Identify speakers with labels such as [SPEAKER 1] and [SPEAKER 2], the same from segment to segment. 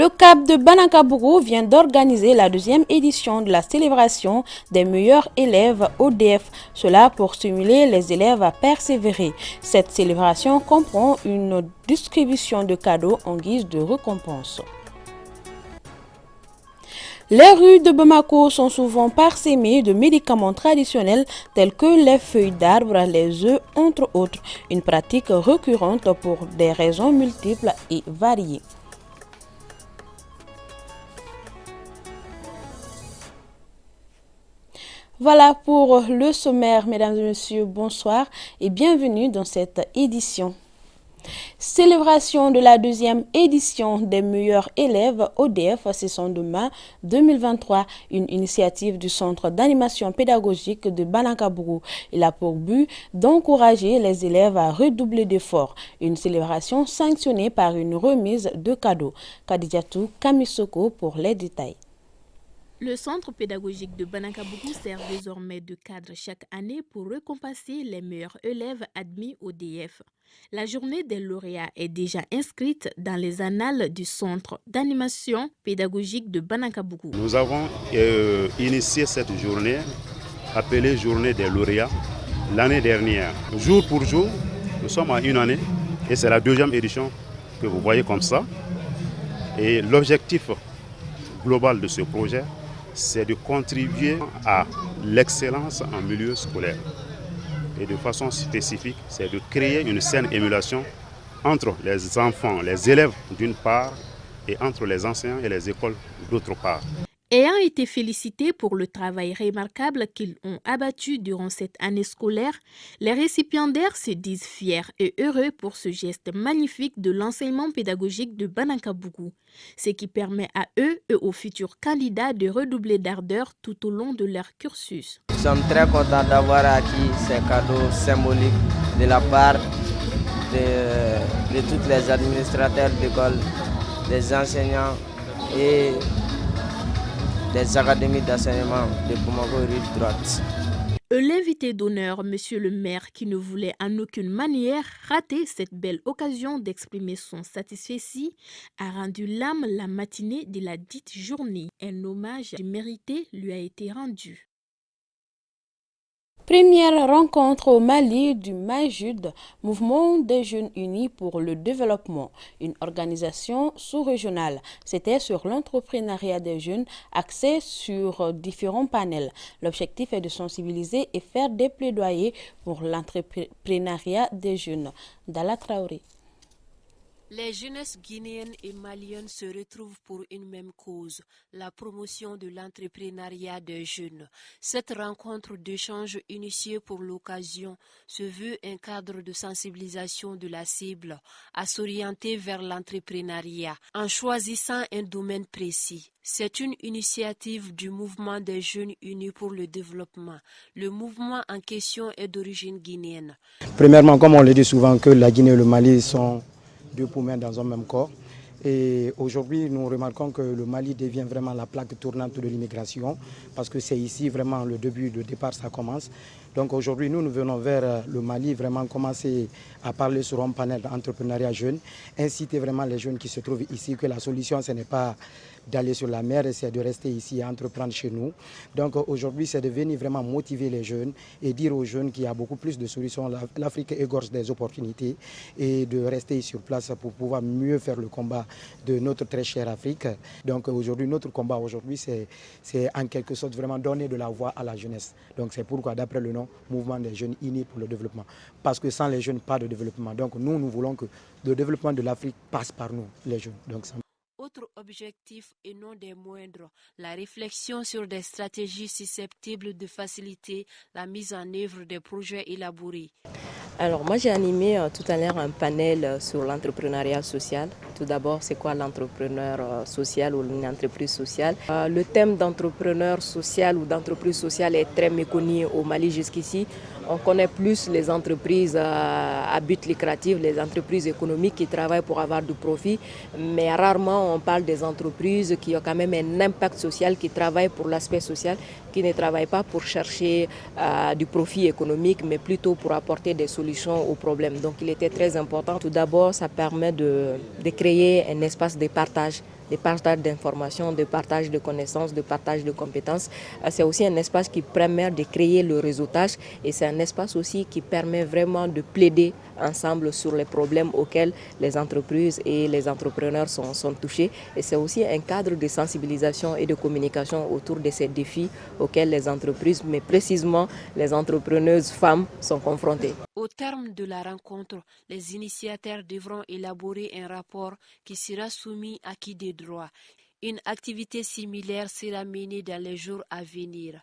[SPEAKER 1] Le CAP de Banakabougou vient d'organiser la deuxième édition de la célébration des meilleurs élèves ODF. Cela pour stimuler les élèves à persévérer. Cette célébration comprend une distribution de cadeaux en guise de récompense. Les rues de Bamako sont souvent parsemées de médicaments traditionnels tels que les feuilles d'arbre, les œufs, entre autres. Une pratique récurrente pour des raisons multiples et variées. Voilà pour le sommaire, mesdames et messieurs, bonsoir et bienvenue dans cette édition. Célébration de la deuxième édition des meilleurs élèves ODF, c'est son demain 2023, une initiative du Centre d'animation pédagogique de Banakabougou. Il a pour but d'encourager les élèves à redoubler d'efforts. Une célébration sanctionnée par une remise de cadeaux. Kadijatou Kamisoko pour les détails.
[SPEAKER 2] Le centre pédagogique de Banakabougou sert désormais de cadre chaque année pour récompenser les meilleurs élèves admis au DF. La journée des lauréats est déjà inscrite dans les annales du centre d'animation pédagogique de Banakabougou.
[SPEAKER 3] Nous avons initié cette journée, appelée Journée des lauréats, l'année dernière. Jour pour jour, nous sommes à une année et c'est la deuxième édition que vous voyez comme ça. Et l'objectif global de ce projet, c'est de contribuer à l'excellence en milieu scolaire. Et de façon spécifique, c'est de créer une saine émulation entre les enfants, les élèves d'une part, et entre les enseignants et les écoles d'autre part.
[SPEAKER 2] Ayant été félicités pour le travail remarquable qu'ils ont abattu durant cette année scolaire, les récipiendaires se disent fiers et heureux pour ce geste magnifique de l'enseignement pédagogique de Banakabougou, ce qui permet à eux et aux futurs candidats de redoubler d'ardeur tout au long de leur cursus.
[SPEAKER 4] Nous sommes très contents d'avoir acquis ces cadeaux symboliques de la part de tous les administrateurs d'école, des enseignants et des académies d'enseignement de Bamako rive droite.
[SPEAKER 2] L'invité d'honneur, monsieur le maire, qui ne voulait en aucune manière rater cette belle occasion d'exprimer son satisfecit, a rendu l'âme la matinée de la dite journée. Un hommage mérité lui a été rendu.
[SPEAKER 1] Première rencontre au Mali du MAJUD, Mouvement des Jeunes Unis pour le Développement, une organisation sous-régionale. C'était sur l'entrepreneuriat des jeunes, axé sur différents panels. L'objectif est de sensibiliser et faire des plaidoyers pour l'entrepreneuriat des jeunes. Dalla Traoré.
[SPEAKER 5] Les jeunesses guinéennes et maliennes se retrouvent pour une même cause, la promotion de l'entrepreneuriat des jeunes. Cette rencontre d'échange initiée pour l'occasion se veut un cadre de sensibilisation de la cible à s'orienter vers l'entrepreneuriat en choisissant un domaine précis. C'est une initiative du mouvement des jeunes unis pour le développement. Le mouvement en question est d'origine guinéenne.
[SPEAKER 6] Premièrement, comme on le dit souvent, que la Guinée et le Mali sont deux poumons dans un même corps. Et aujourd'hui, nous remarquons que le Mali devient vraiment la plaque tournante de l'immigration parce que c'est ici vraiment le départ, ça commence. Donc aujourd'hui, nous venons vers le Mali, vraiment commencer à parler sur un panel d'entrepreneuriat jeune, inciter vraiment les jeunes qui se trouvent ici que la solution, ce n'est pas d'aller sur la mer, c'est de rester ici et entreprendre chez nous. Donc aujourd'hui, c'est de venir vraiment motiver les jeunes et dire aux jeunes qu'il y a beaucoup plus de solutions. L'Afrique égorge des opportunités et de rester sur place pour pouvoir mieux faire le combat de notre très chère Afrique. Donc aujourd'hui, notre combat aujourd'hui, c'est en quelque sorte vraiment donner de la voix à la jeunesse. Donc c'est pourquoi, d'après le nom, Mouvement des jeunes unis pour le développement. Parce que sans les jeunes, pas de développement. Donc nous voulons que le développement de l'Afrique passe par nous, les jeunes. Donc,
[SPEAKER 5] autre objectif et non des moindres, la réflexion sur des stratégies susceptibles de faciliter la mise en œuvre des projets élaborés.
[SPEAKER 7] Alors moi j'ai animé tout à l'heure un panel sur l'entrepreneuriat social. Tout d'abord, c'est quoi l'entrepreneur social ou une entreprise sociale? Le thème d'entrepreneur social ou d'entreprise sociale est très méconnu au Mali jusqu'ici. On connaît plus les entreprises à but lucratif, les entreprises économiques qui travaillent pour avoir du profit, mais rarement on parle des entreprises qui ont quand même un impact social, qui travaillent pour l'aspect social, qui ne travaillent pas pour chercher du profit économique, mais plutôt pour apporter des solutions aux problèmes. Donc il était très important. Tout d'abord, ça permet de créer un espace de partage de partage d'informations, de partage de connaissances, de partage de compétences. C'est aussi un espace qui permet de créer le réseautage et c'est un espace aussi qui permet vraiment de plaider ensemble sur les problèmes auxquels les entreprises et les entrepreneurs sont touchés. Et c'est aussi un cadre de sensibilisation et de communication autour de ces défis auxquels les entreprises, mais précisément les entrepreneuses femmes, sont confrontées.
[SPEAKER 5] Au terme de la rencontre, les initiateurs devront élaborer un rapport qui sera soumis à qui des droits. Une activité similaire sera menée dans les jours à venir.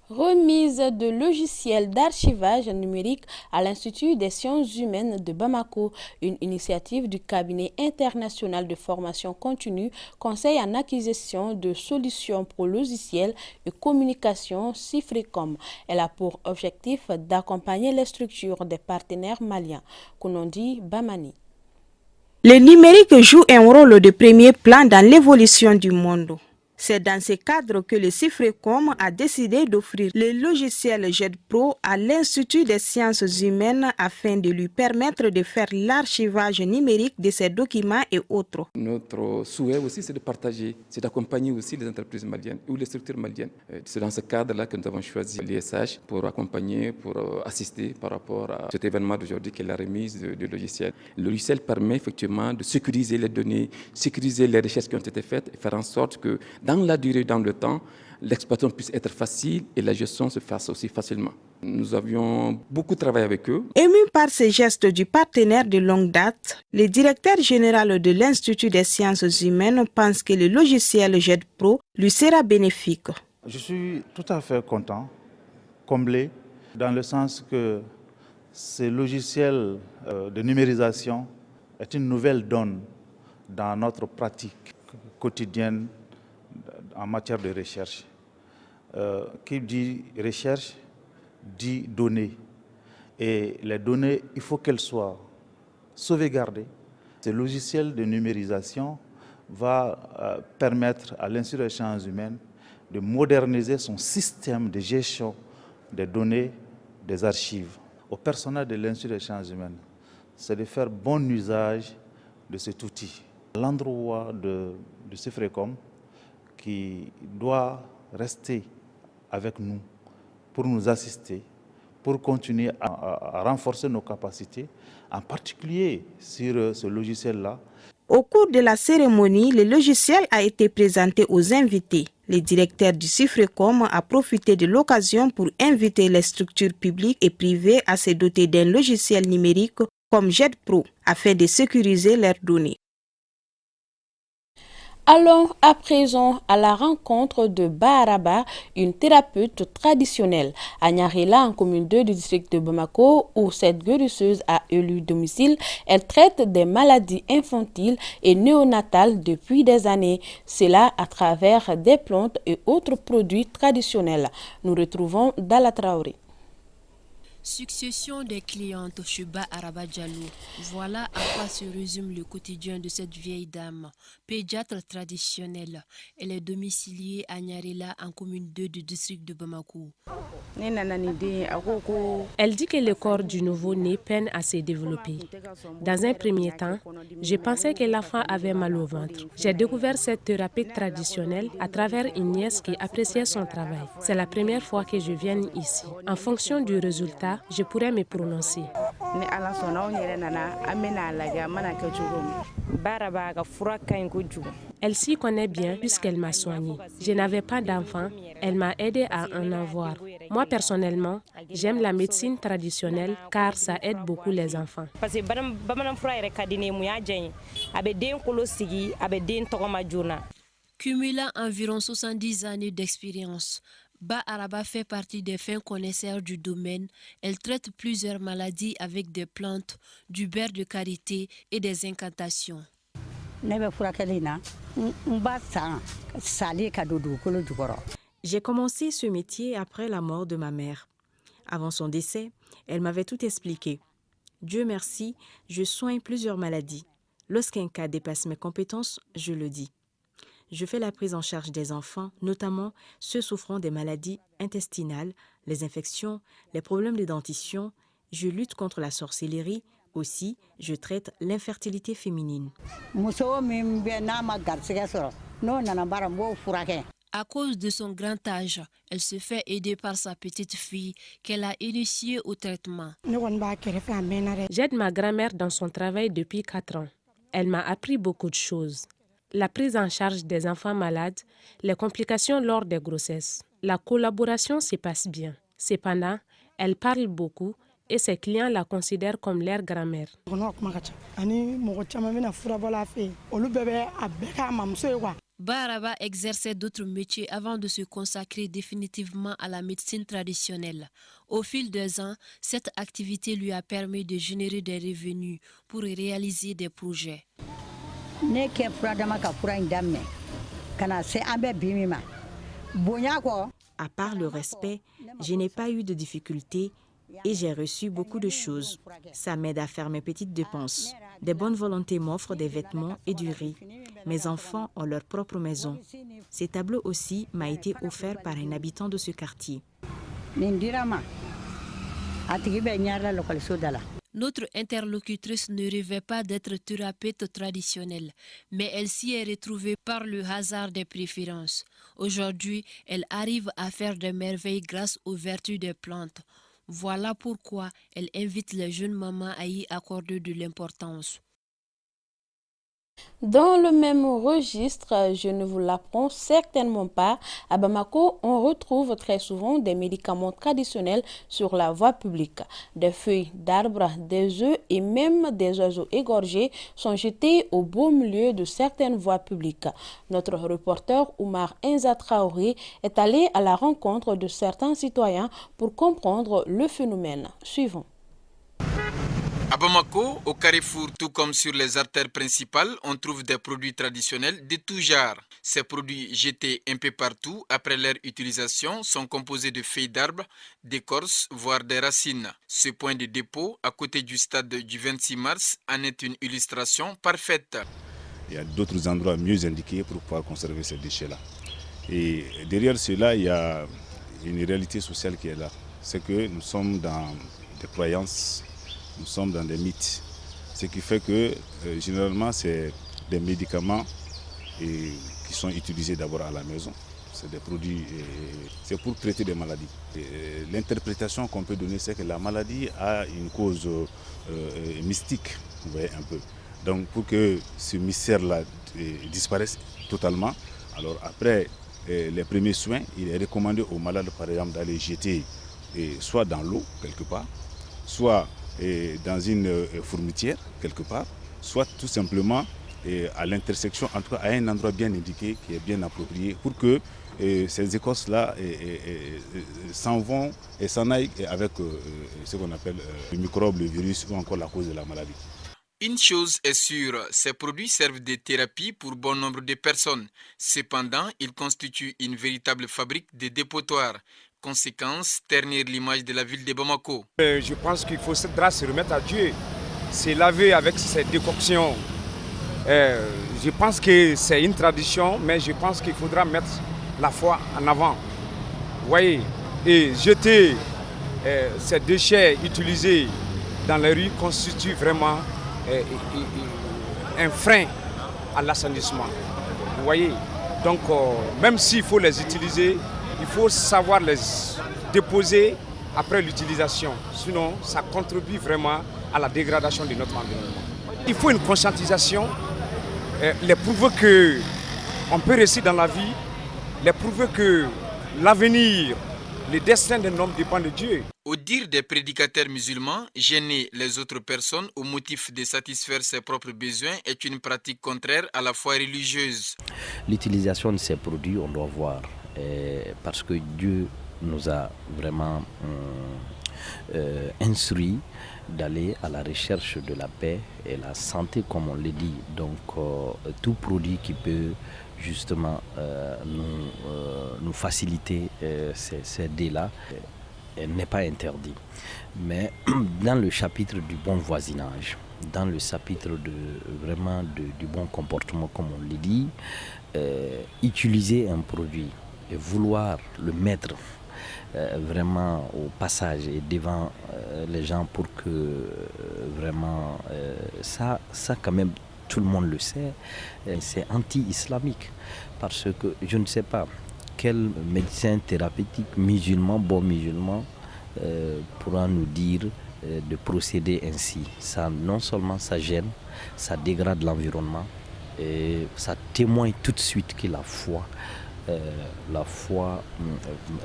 [SPEAKER 1] Remise de logiciels d'archivage numérique à l'Institut des sciences humaines de Bamako, une initiative du cabinet international de formation continue, conseil en acquisition de solutions pour logiciels et communication Cifrecom. Elle a pour objectif d'accompagner les structures des partenaires maliens. Kounondi Bamani.
[SPEAKER 8] Le numérique joue un rôle de premier plan dans l'évolution du monde. C'est dans ce cadre que le Cifrecom a décidé d'offrir le logiciel JetPro à l'Institut des sciences humaines afin de lui permettre de faire l'archivage numérique de ses documents et autres.
[SPEAKER 9] Notre souhait aussi, c'est de partager, c'est d'accompagner aussi les entreprises maliennes ou les structures maliennes. C'est dans ce cadre-là que nous avons choisi l'ISH pour accompagner, pour assister par rapport à cet événement d'aujourd'hui qui est la remise du logiciel. Le logiciel permet effectivement de sécuriser les données, sécuriser les recherches qui ont été faites et faire en sorte que dans la durée, dans le temps, l'exploitation puisse être facile et la gestion se fasse aussi facilement. Nous avions beaucoup travaillé avec eux.
[SPEAKER 8] Ému par ces gestes du partenaire de longue date, le directeur général de l'Institut des sciences humaines pense que le logiciel JetPro lui sera bénéfique.
[SPEAKER 10] Je suis tout à fait content, comblé, dans le sens que ce logiciel de numérisation est une nouvelle donne dans notre pratique quotidienne en matière de recherche. Qui dit recherche dit données. Et les données, il faut qu'elles soient sauvegardées. Ce logiciel de numérisation va permettre à l'Institut des sciences humaines de moderniser son système de gestion des données des archives. Au personnel de l'Institut des sciences humaines, c'est de faire bon usage de cet outil. L'endroit de Cifrecom qui doit rester avec nous pour nous assister, pour continuer à renforcer nos capacités, en particulier sur ce logiciel-là.
[SPEAKER 8] Au cours de la cérémonie, le logiciel a été présenté aux invités. Le directeur du Cifrecom a profité de l'occasion pour inviter les structures publiques et privées à se doter d'un logiciel numérique comme JetPro afin de sécuriser leurs données.
[SPEAKER 1] Allons à présent à la rencontre de Baaraba, une thérapeute traditionnelle. À Nyarela, en commune 2 du district de Bamako, où cette guérisseuse a élu domicile, elle traite des maladies infantiles et néonatales depuis des années. Cela à travers des plantes et autres produits traditionnels. Nous retrouvons Dala Traoré.
[SPEAKER 5] Succession des clientes chez Baaraba Diallo. Voilà à quoi se résume le quotidien de cette vieille dame, pédiatre traditionnelle. Elle est domiciliée à Nyarela, en commune 2 du district de Bamako.
[SPEAKER 11] Elle dit que le corps du nouveau-né peine à se développer. Dans un premier temps, je pensais que l'enfant avait mal au ventre. J'ai découvert cette thérapie traditionnelle à travers une nièce qui appréciait son travail. C'est la première fois que je viens ici. En fonction du résultat, je pourrais me prononcer. Elle s'y connaît bien puisqu'elle m'a soignée. Je n'avais pas d'enfant, elle m'a aidé à en avoir. Moi personnellement, j'aime la médecine traditionnelle car ça aide beaucoup les enfants.
[SPEAKER 5] Cumulant environ 70 années d'expérience, Baaraba fait partie des fins connaisseurs du domaine. Elle traite plusieurs maladies avec des plantes, du beurre de karité et des incantations.
[SPEAKER 12] J'ai commencé ce métier après la mort de ma mère. Avant son décès, elle m'avait tout expliqué. Dieu merci, je soigne plusieurs maladies. Lorsqu'un cas dépasse mes compétences, je le dis. Je fais la prise en charge des enfants, notamment ceux souffrant des maladies intestinales, les infections, les problèmes de dentition. Je lutte contre la sorcellerie, Aussi, je traite l'infertilité féminine.
[SPEAKER 5] À cause de son grand âge, elle se fait aider par sa petite fille qu'elle a initiée au traitement.
[SPEAKER 11] J'aide ma grand-mère dans son travail depuis 4 ans. Elle m'a appris beaucoup de choses. La prise en charge des enfants malades, les complications lors des grossesses. La collaboration se passe bien. Cependant, elle parle beaucoup et ses clients la considèrent comme leur grand-mère.
[SPEAKER 5] Baraba exerçait d'autres métiers avant de se consacrer définitivement à la médecine traditionnelle. Au fil des ans, cette activité lui a permis de générer des revenus pour réaliser des projets.
[SPEAKER 12] À part le respect, je n'ai pas eu de difficultés et j'ai reçu beaucoup de choses. Ça m'aide à faire mes petites dépenses. Des bonnes volontés m'offrent des vêtements et du riz. Mes enfants ont leur propre maison. Ces tableaux aussi m'a été offert par un habitant de ce quartier.
[SPEAKER 5] Notre interlocutrice ne rêvait pas d'être thérapeute traditionnelle, mais elle s'y est retrouvée par le hasard des préférences. Aujourd'hui, elle arrive à faire des merveilles grâce aux vertus des plantes. Voilà pourquoi elle invite les jeunes mamans à y accorder de l'importance.
[SPEAKER 1] Dans le même registre, je ne vous l'apprends certainement pas, à Bamako, on retrouve très souvent des médicaments traditionnels sur la voie publique. Des feuilles d'arbres, des œufs et même des oiseaux égorgés sont jetés au beau milieu de certaines voies publiques. Notre reporter Oumar Enza Traoré est allé à la rencontre de certains citoyens pour comprendre le phénomène. Suivons.
[SPEAKER 13] À Bamako, au carrefour, tout comme sur les artères principales, on trouve des produits traditionnels de tout genre. Ces produits jetés un peu partout après leur utilisation sont composés de feuilles d'arbres, d'écorces, voire des racines. Ce point de dépôt, à côté du stade du 26 mars, en est une illustration parfaite.
[SPEAKER 3] Il y a d'autres endroits mieux indiqués pour pouvoir conserver ces déchets-là. Et derrière cela, il y a une réalité sociale qui est là. C'est que nous sommes dans des croyances. Nous sommes dans des mythes, ce qui fait que généralement c'est des médicaments qui sont utilisés d'abord à la maison. C'est des produits, c'est pour traiter des maladies. L'interprétation qu'on peut donner, c'est que la maladie a une cause mystique, vous voyez un peu. Donc pour que ce mystère-là disparaisse totalement, alors après les premiers soins, il est recommandé aux malades par exemple d'aller jeter soit dans l'eau quelque part, soit dans une fourmitière quelque part, soit tout simplement à l'intersection, en tout cas à un endroit bien indiqué qui est bien approprié pour que ces écorces-là s'en vont et s'en aillent avec ce qu'on appelle le microbe, le virus ou encore la cause de la maladie.
[SPEAKER 13] Une chose est sûre, ces produits servent de thérapie pour bon nombre de personnes. Cependant, ils constituent une véritable fabrique de dépotoirs. Conséquence, ternir l'image de la ville de Bamako.
[SPEAKER 14] Je pense qu'il faudra se remettre à Dieu, se laver avec ces décoctions. Je pense que c'est une tradition, mais je pense qu'il faudra mettre la foi en avant. Vous voyez, et jeter ces déchets utilisés dans les rues constitue vraiment un frein à l'assainissement. Vous voyez, donc même s'il faut les utiliser, il faut savoir les déposer après l'utilisation. Sinon, ça contribue vraiment à la dégradation de notre environnement. Il faut une conscientisation, les prouver qu'on peut réussir dans la vie, les prouver que l'avenir, le destin d'un homme dépend de Dieu.
[SPEAKER 13] Au dire des prédicateurs musulmans, gêner les autres personnes au motif de satisfaire ses propres besoins est une pratique contraire à la foi religieuse.
[SPEAKER 15] L'utilisation de ces produits, on doit voir. Parce que Dieu nous a vraiment instruit d'aller à la recherche de la paix et la santé, comme on l'a dit. Donc tout produit qui peut justement nous faciliter ces dés-là n'est pas interdit. Mais dans le chapitre du bon voisinage, dans le chapitre du bon comportement, comme on l'a dit, utiliser un produit et vouloir le mettre vraiment au passage et devant les gens pour que vraiment ça quand même tout le monde le sait, c'est anti-islamique parce que je ne sais pas quel médecin thérapeutique musulman, bon musulman, pourra nous dire de procéder ainsi. Ça, non seulement ça gêne, ça dégrade l'environnement et ça témoigne tout de suite que la foi,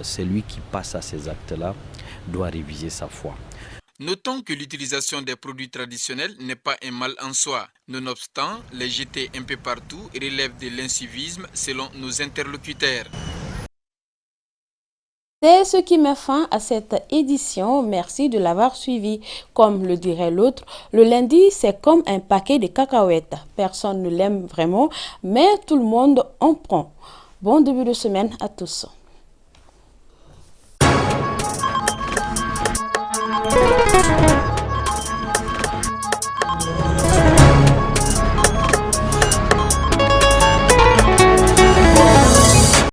[SPEAKER 15] celui qui passe à ces actes-là doit réviser sa foi.
[SPEAKER 13] Notons que l'utilisation des produits traditionnels n'est pas un mal en soi. Nonobstant, les jeter un peu partout relèvent de l'incivisme selon nos interlocuteurs.
[SPEAKER 1] C'est ce qui met fin à cette édition. Merci de l'avoir suivi. Comme le dirait l'autre, le lundi, c'est comme un paquet de cacahuètes. Personne ne l'aime vraiment, mais tout le monde en prend. Bon début de semaine à tous.